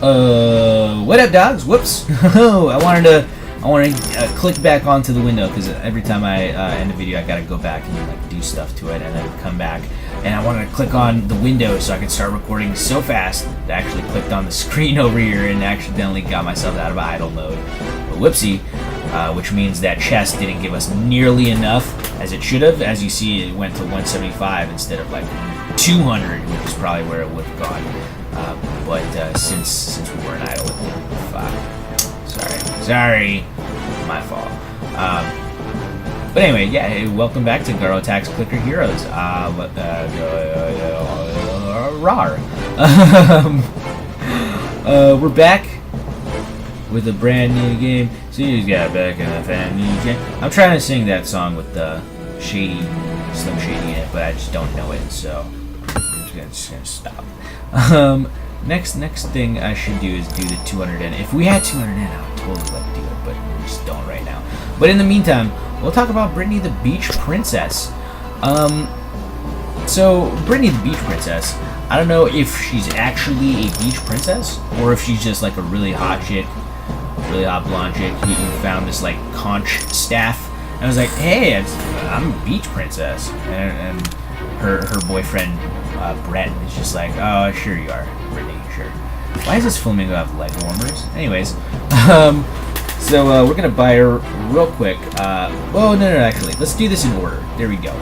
What up, dogs? Whoops. I wanted to click back onto the window because every time I end a video, I gotta go back and like do stuff to it and then come back. And I wanted to click on the window so I could start recording so fast that I actually clicked on the screen over here and accidentally got myself out of idle mode. Whoopsie. Which means that chest didn't give us nearly enough as it should have. As you see, it went to 175 instead of like 200, which is probably where it would have gone. But since we weren't idle with it, sorry, my fault. But anyway, yeah, welcome back to Garo Attacks Clicker Heroes. Rar. We're back with a brand new game. She's got back in the family. I'm trying to sing that song with the Slim Shady in it, but I just don't know it, so I'm just gonna stop. Next thing I should do is do the 200N. If we had 200N, I would totally like to do it, but we just don't right now. But in the meantime, we'll talk about Brittany the Beach Princess. So Brittany the Beach Princess, I don't know if she's actually a beach princess or if she's just like a really hot chick, really hot blonde chick who found this like conch staff and was like, hey, I'm a beach princess, and her boyfriend Brett is just like, oh, sure you are, Brittany, sure. Why does this flamingo have leg warmers? Anyways, so we're gonna buy her real quick. Well, no, actually, let's do this in order. There we go.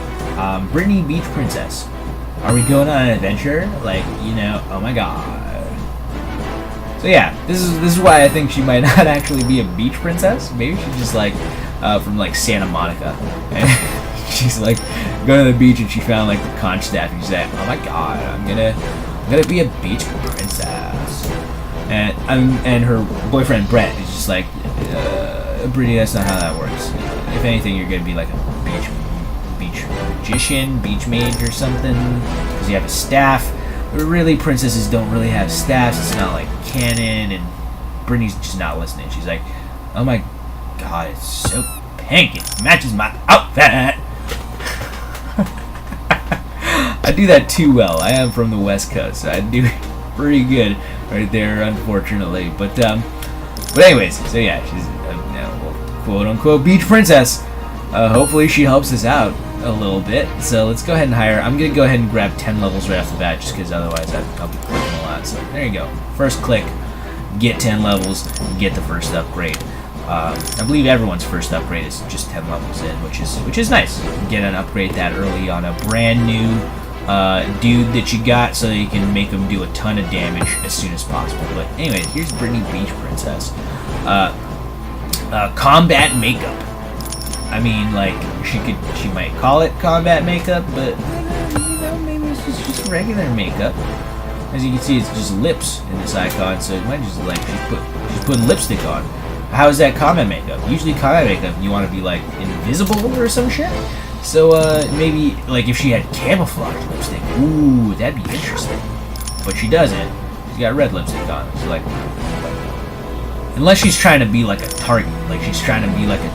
Brittany Beach Princess. Are we going on an adventure? Like, you know, oh my god. So yeah, this is why I think she might not actually be a beach princess. Maybe she's just like from like Santa Monica. And she's like going to the beach and she found like the conch staff and she's like, oh my god, I'm gonna be a beach princess. And her boyfriend Brett is just like, Brittany, that's not how that works. If anything, you're gonna be like a beach magician, beach mage or something, because you have a staff. But really, princesses don't really have staffs. It's not like canon, and Brittany's just not listening. She's like, oh my god, it's so pink, it matches my outfit. I do that too well. I am from the West Coast, so I do pretty good right there, unfortunately. But anyways, so yeah, she's a quote-unquote beach princess. Hopefully she helps us out a little bit. So let's go ahead and hire her. I'm going to go ahead and grab 10 levels right off the bat, just because otherwise I'll be clicking a lot. So there you go. First click, get 10 levels, get the first upgrade. I believe everyone's first upgrade is just 10 levels in, which is nice. Get an upgrade that early on a brand new dude that you got, so that you can make him do a ton of damage as soon as possible. But anyway, here's Brittany Beach Princess. Combat makeup. I mean, like, she might call it combat makeup, but you know, maybe it's just regular makeup. As you can see, it's just lips in this icon, so it might just like she's putting lipstick on. How is that combat makeup? Usually combat makeup, you want to be like invisible or some shit. So maybe like if she had camouflage lipstick, ooh, that'd be interesting. But she doesn't. She's got red lipstick on. So like, unless she's trying to be like a target, like she's trying to be like a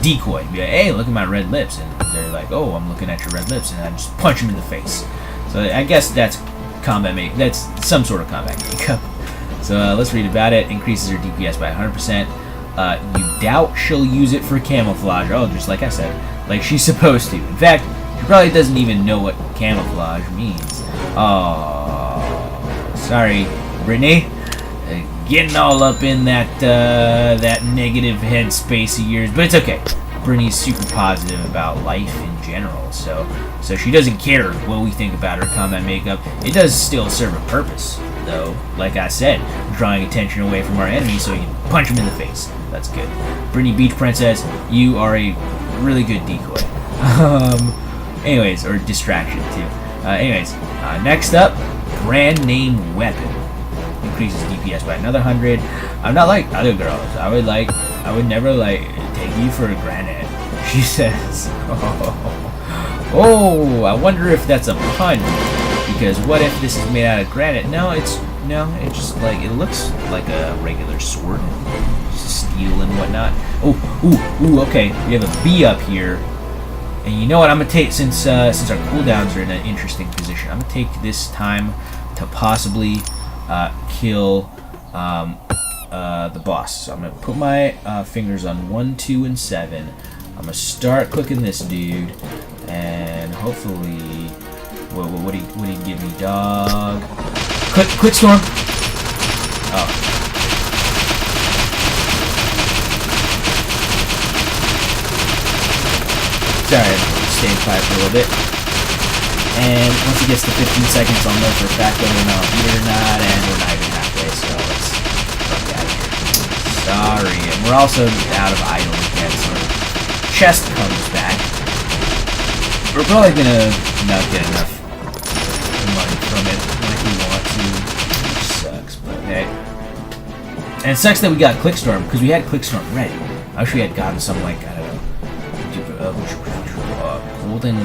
decoy. Be like, hey, look at my red lips, and they're like, oh, I'm looking at your red lips, and I just punch them in the face. So I guess that's combat make. That's some sort of combat makeup. So let's read about it. Increases her DPS by 100%. You doubt she'll use it for camouflage. Oh, just like I said, like she's supposed to. In fact, she probably doesn't even know what camouflage means. Oh, sorry, Brittany. Getting all up in that negative headspace of yours, but it's okay. Brittany's super positive about life in general, so she doesn't care what we think about her combat makeup. It does still serve a purpose, though. Like I said, drawing attention away from our enemies so you can punch them in the face. That's good. Brittany Beach Princess, you are a really good decoy. Anyways, or distraction too. Next up, brand name weapon. Increases DPS by another 100. I'm not like other girls. I would never like take you for granted. She says. Oh, I wonder if that's a pun. Because what if this is made out of granite? No, it's just like it looks like a regular sword, steel and whatnot. Ooh. Okay, we have a B up here, and you know what? I'm gonna take since our cooldowns are in an interesting position. I'm gonna take this time to possibly kill the boss. So I'm gonna put my fingers on 1, 2, and 7. I'm gonna start clicking this dude, and hopefully, what do you give me, dog? Quick storm. Oh. Sorry, stay quiet for a little bit. And once it gets to 15 seconds, I'll know for a fact whether or not I'll beat it or not, and we're not even halfway, so let's fuck out of here. Sorry, and we're also out of items again, so chest comes back. We're probably gonna not get enough money from it like we want to, which sucks, but hey. And it sucks that we got Clickstorm, because we had Clickstorm ready. I wish we had gotten some, like, I don't know, golden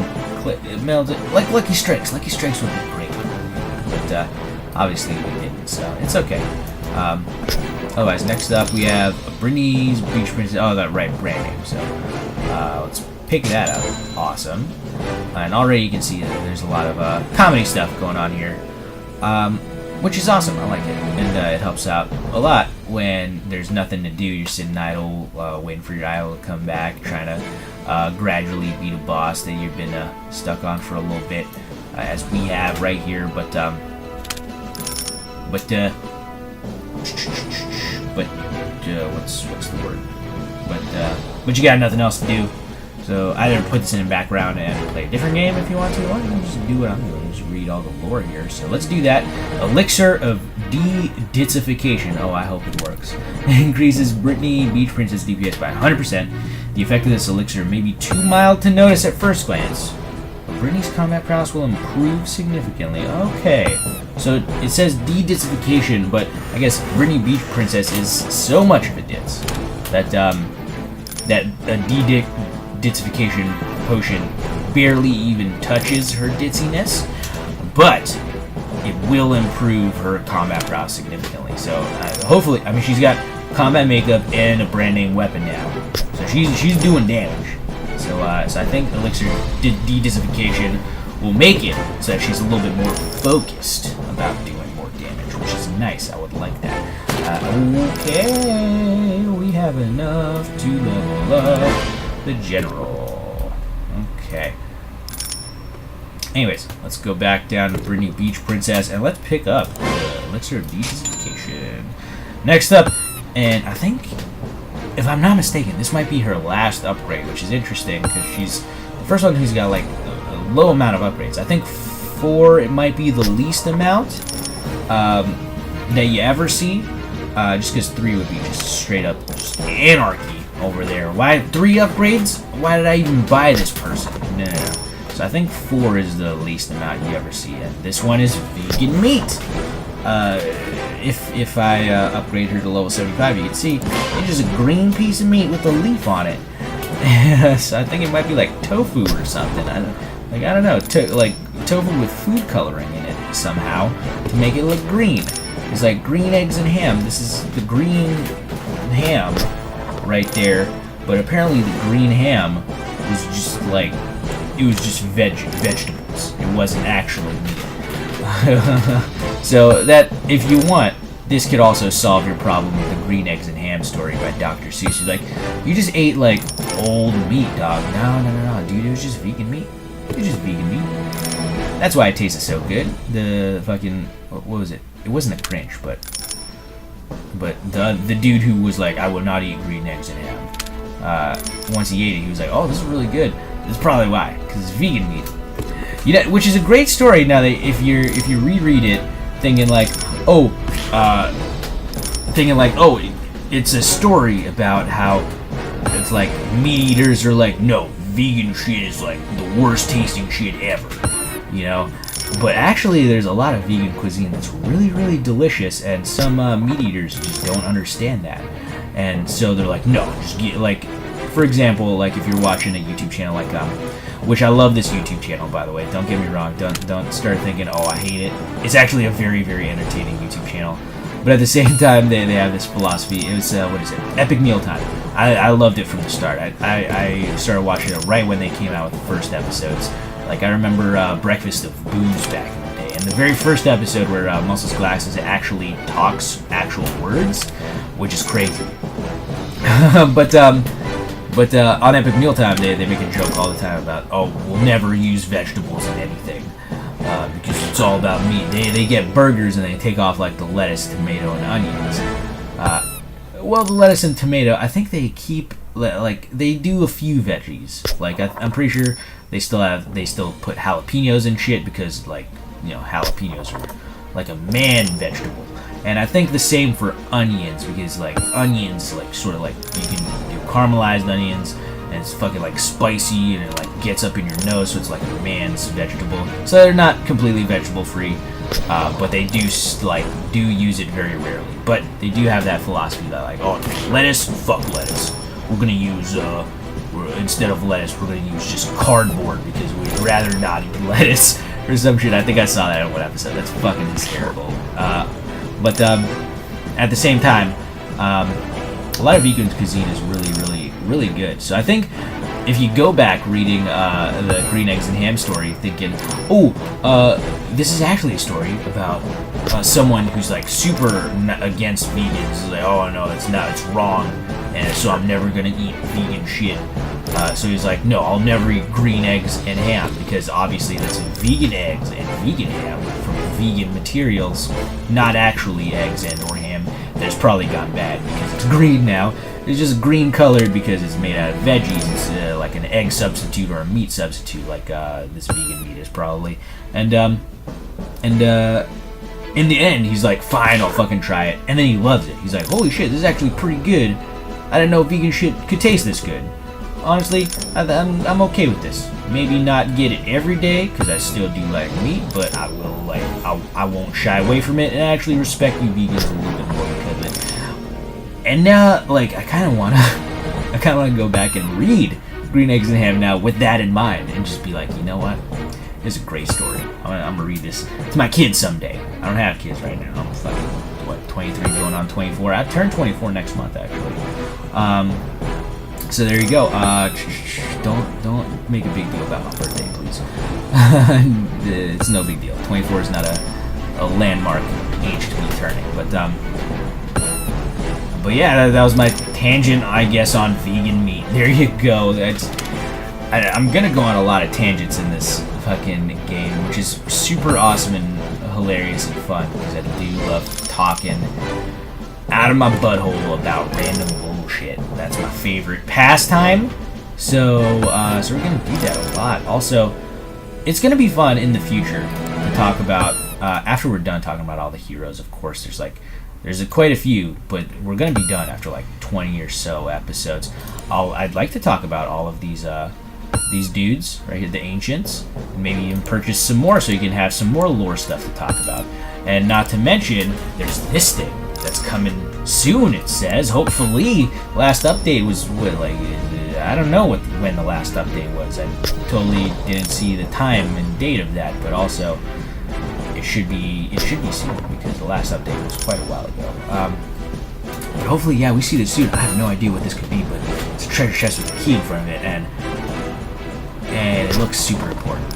melted, like Lucky Strikes. Lucky Strikes would be great, but obviously we didn't, so it's okay. Otherwise, next up we have Brittany's Beach Princess. Oh, that right, brand name. So let's pick that up. Awesome. And already you can see that there's a lot of comedy stuff going on here, which is awesome. I like it, and it helps out a lot when there's nothing to do. You're sitting idle, waiting for your idol to come back, trying to gradually beat a boss that you've been stuck on for a little bit, as we have right here. But what's the word? But you got nothing else to do. So either put this in the background and play a different game if you want to, or you can just do what I'm doing, just read all the lore here. So let's do that. Elixir of De-Ditzification. Oh, I hope it works. Increases Brittany Beach Princess DPS by 100%. The effect of this elixir may be too mild to notice at first glance, but Brittany's combat prowess will improve significantly. Okay. So it says De-Ditzification, but I guess Brittany Beach Princess is so much of a ditz that that a De-Ditzification potion barely even touches her ditziness, but it will improve her combat prowess significantly. So hopefully, I mean, she's got combat makeup and a brand name weapon now, so she's doing damage. So I think Elixir De-Ditzification will make it so that she's a little bit more focused about doing more damage, which is nice. I would like that. Okay, we have enough to level up the general. Okay. Anyways, let's go back down to Brittany Beach Princess, and let's pick up the Elixir of De-Ditzification. Next up, and I think, if I'm not mistaken, this might be her last upgrade, which is interesting, because she's the first one who's got, like, a low amount of upgrades. I think 4, it might be the least amount that you ever see, just because 3 would be just straight up just anarchy over there. Why 3 upgrades? Why did I even buy this person? No. So I think 4 is the least amount you ever see, and this one is vegan meat. If I upgrade her to level 75, you can see it's just a green piece of meat with a leaf on it. So I think it might be like tofu or something. I don't know, like tofu with food coloring in it somehow to make it look green. It's like green eggs and ham. This is the green ham right there, but apparently the green ham was just like, it was just vegetables. It wasn't actually meat. So that, if you want, this could also solve your problem with the green eggs and ham story by Dr. Seuss. You're like, you just ate like old meat, dog. No, dude, it was just vegan meat. It was just vegan meat. That's why it tasted so good. The fucking, what was it? It wasn't a cringe, but the dude who was like, I would not eat green eggs and ham. Once he ate it, he was like, oh, this is really good. That's probably why, because it's vegan meat. You know, which is a great story. Now that if you reread it, thinking like, it's a story about how it's like meat eaters are like, no, vegan shit is like the worst tasting shit ever, you know. But actually, there's a lot of vegan cuisine that's really, really delicious, and some meat eaters just don't understand that, and so they're like, no, just get, like, for example, like if you're watching a YouTube channel like which I love this YouTube channel, by the way. Don't get me wrong. Don't start thinking, oh, I hate it. It's actually a very, very entertaining YouTube channel. But at the same time, they have this philosophy. It was, what is it? Epic Mealtime. I loved it from the start. I started watching it right when they came out with the first episodes. Like, I remember Breakfast of Booze back in the day. And in the very first episode where Muscles Glasses actually talks actual words, which is crazy. But on Epic Mealtime, they make a joke all the time about, oh, we'll never use vegetables in anything because it's all about meat. They get burgers and they take off like the lettuce, tomato, and onions. Well, the lettuce and tomato, I think they keep, like, they do a few veggies. Like, I'm pretty sure they still put jalapenos and shit because, like, you know, jalapenos are like a man vegetable. And I think the same for onions, because like onions, like sort of like you can do caramelized onions, and it's fucking like spicy, and it like gets up in your nose, so it's like a man's vegetable. So they're not completely vegetable free, but they do use it very rarely. But they do have that philosophy that like, oh, lettuce, fuck lettuce. We're gonna use instead of lettuce, we're gonna use just cardboard because we'd rather not eat lettuce or some shit. I think I saw that in one episode. That's fucking hysterical. But at the same time, a lot of vegan cuisine is really good. So I think if you go back reading the Green Eggs and Ham story, thinking, oh, this is actually a story about someone who's like super against vegans. Like, oh no, it's wrong, and so I'm never gonna eat vegan shit. So he's like, no, I'll never eat green eggs and ham, because obviously that's vegan eggs and vegan ham from vegan materials, not actually eggs and or ham. That's probably gone bad because it's green now. It's just green colored because it's made out of veggies. It's like an egg substitute or a meat substitute, like this vegan meat is probably. And in the end, he's like, fine, I'll fucking try it. And then he loves it. He's like, holy shit, this is actually pretty good. I didn't know vegan shit could taste this good. Honestly, I'm okay with this. Maybe not get it every day, because I still do like meat, but I will I won't shy away from it, and I actually respect you vegans a little bit more because of it. And now, like, I kind of wanna go back and read Green Eggs and Ham now with that in mind, and just be like, you know what? It's a great story. I'm gonna read this to my kids someday. I don't have kids right now. I'm fucking 23 going on 24. I turn 24 next month actually. So there you go. Don't make a big deal about my birthday, please. It's no big deal. 24 is not a landmark age to be turning. But yeah, that was my tangent, I guess, on vegan meat. There you go. I'm gonna go on a lot of tangents in this fucking game, which is super awesome and hilarious and fun, because I do love talking out of my butthole about random bullshit. That's my favorite pastime. So we're gonna do that a lot. Also, it's gonna be fun in the future to talk about after we're done talking about all the heroes. Of course, there's quite a few, but we're gonna be done after like 20 or so episodes. I'd like to talk about all of these dudes right here, the ancients, and maybe even purchase some more so you can have some more lore stuff to talk about. And not to mention, there's this thing that's coming soon, it says. Hopefully. Last update was I don't know when the last update was. I totally didn't see the time and date of that, but also it should be soon, because the last update was quite a while ago. But hopefully, yeah, we see this soon. I have no idea what this could be, but it's a treasure chest with a key in front of it, and it looks super important.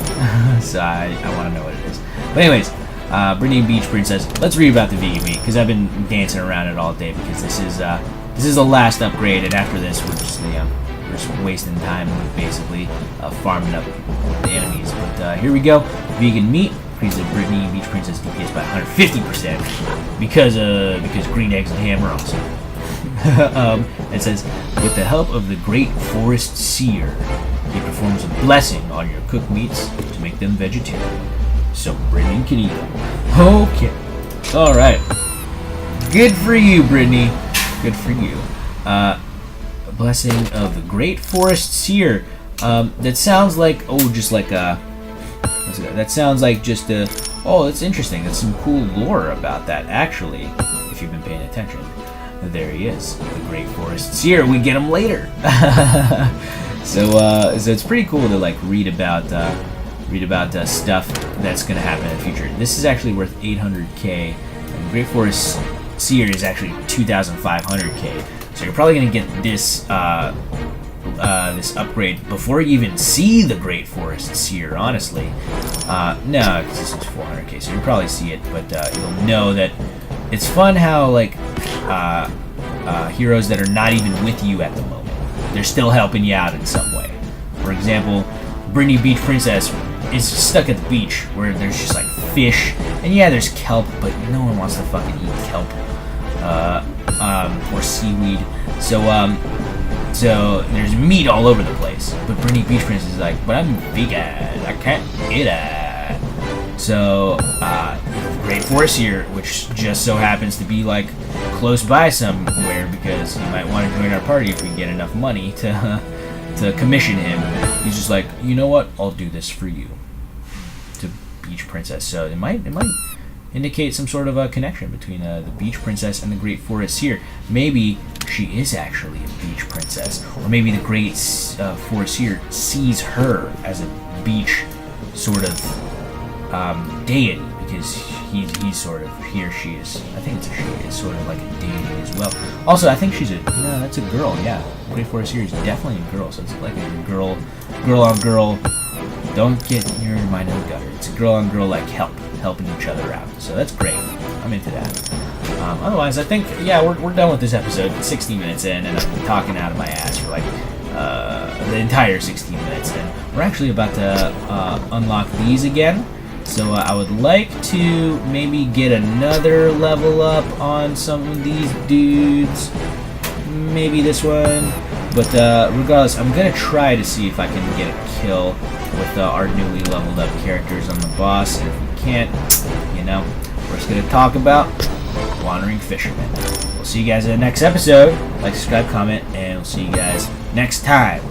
So I want to know what it is. But anyways, Brittany Beach Princess. Let's read about the vegan meat, because I've been dancing around it all day, because this is the last upgrade, and after this we're just wasting time basically farming up the enemies. But here we go. Vegan meat increases Brittany Beach Princess DPS by 150% because green eggs and ham are awesome. It says, with the help of the great forest seer, he performs a blessing on your cooked meats to make them vegetarian, so Brittany can eat them. Okay. Alright. Good for you, Brittany. Good for you. A blessing of the great forest seer. That sounds like, that sounds like just that's interesting. That's some cool lore about that, actually, if you've been paying attention. There he is, the great forest seer. We get him later. So it's pretty cool to like read about stuff that's gonna happen in the future. This is actually worth 800k, and Great Forest Seer is actually 2,500k. So you're probably gonna get this this upgrade before you even see the Great Forest Seer, honestly. No, because this is 400k, so you'll probably see it, but you'll know that it's fun how, like, heroes that are not even with you at the moment, they're still helping you out in some way. For example, Brittany Beach Princess is stuck at the beach where there's just, like, fish, and yeah, there's kelp, but no one wants to fucking eat kelp. Or seaweed. So there's meat all over the place. But Brittany Beach Princess is like, but I'm vegan. I can't eat it. So, Great Forest here, which just so happens to be, like, close by somewhere, because he might want to join our party if we get enough money to commission him. He's just like, you know what? I'll do this for you. To Beach Princess. So it might indicate some sort of a connection between the Beach Princess and the Great Forest Seer. Maybe she is actually a Beach Princess, or maybe the Great Forest Seer sees her as a beach sort of deity, because he's sort of, he or she is, I think it's a she, is sort of like a deity as well. Also, I think she's no, that's a girl, yeah. Great Forest Seer is definitely a girl, so it's like a girl on girl. Don't get your mind in the gutter. It's a girl on girl, like, helping each other out. So that's great. I'm into that. Otherwise, I think, yeah, we're done with this episode. 60 minutes in, and I've been talking out of my ass for, like, the entire 16 minutes. And we're actually about to unlock these again. So I would like to maybe get another level up on some of these dudes. Maybe this one. But regardless, I'm going to try to see if I can get a kill with our newly leveled up characters on the boss. And if we can't, you know, we're just going to talk about Wandering Fisherman. We'll see you guys in the next episode. Like, subscribe, comment, and we'll see you guys next time.